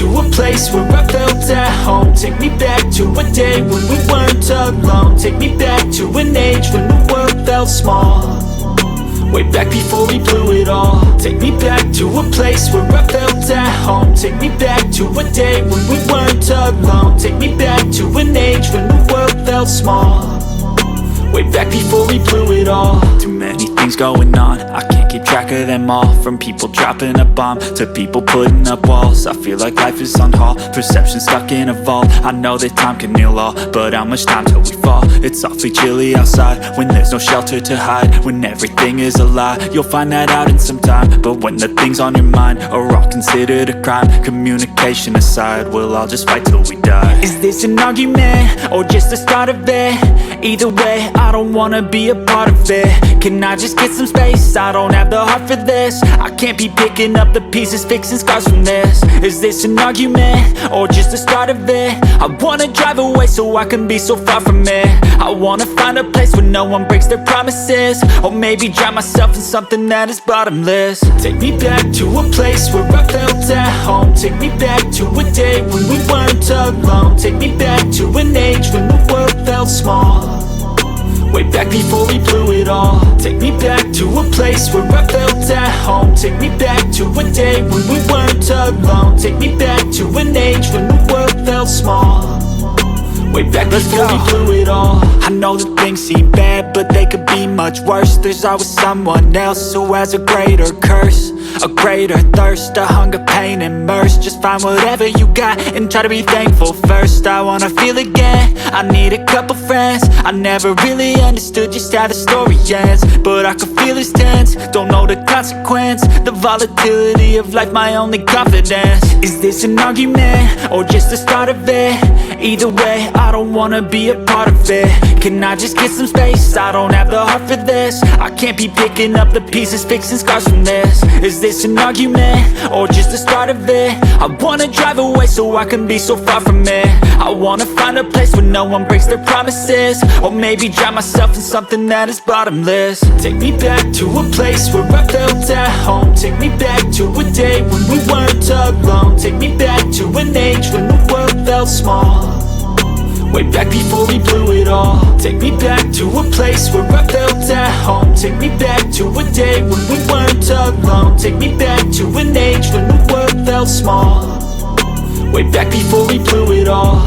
to a place where I felt at home. Take me back to a day when we weren't alone. Take me back to an age when the world felt small. Way back before we blew it all. Take me back to a place where I felt at home. Take me back to a day when we weren't alone. Take me back to an age when the world felt small. Way back before we blew it all. Too many things going on, I can't keep track of them all. From people dropping a bomb to people putting up walls. I feel like life is on hold, perception stuck in a vault. I know that time can heal all, but how much time till we fall? It's awfully chilly outside when there's no shelter to hide. When everything is a lie, you'll find that out in some time. But when the things on your mind are all considered a crime, communication aside, we'll all just fight till we die. Is this an argument or just the start of it? Either way, I don't wanna be a part of it. Can I just get some space? I don't have the heart for this. I can't be picking up the pieces, fixing scars from this. Is this an argument or just the start of it? I wanna drive away so I can be so far from it. I wanna find a place where no one breaks their promises. Or maybe drown myself in something that is bottomless. Take me back to a place where I felt at home. Take me back to a day when we weren't alone. Take me back to an age when the world felt small. Way back before we blew it all. Take me back to a place where I felt at home. Take me back to a day when we weren't alone. Take me back to an age when the world felt small. Way back before we blew it all. I know that things seem bad, but they could be much worse. There's always someone else who has a greater curse, a greater thirst, a hunger, pain, and mercy. Just find whatever you got and try to be thankful first. I wanna feel again, I need a couple friends. I never really understood just how the story ends, but I can feel it's tense, don't know the consequence. The volatility of life, my only confidence. Is this an argument or just the start of it? Either way, I don't wanna be a part of it. Can I just get some space? I don't have the heart for this. I can't be picking up the pieces, fixing scars from this. Is this an argument or just the start of it? I wanna drive away so I can be so far from it. I wanna find a place where no one breaks their promises. Or maybe drown myself in something that is bottomless. Take me back to a place where I felt at home. Take me back to a day when we weren't alone. Take me back to an age when the world felt small. Way back before we blew it all. Take me back to a place where I felt at home. Take me back to a day when we weren't alone. Take me back to an age when the world felt small. Way back before we blew it all.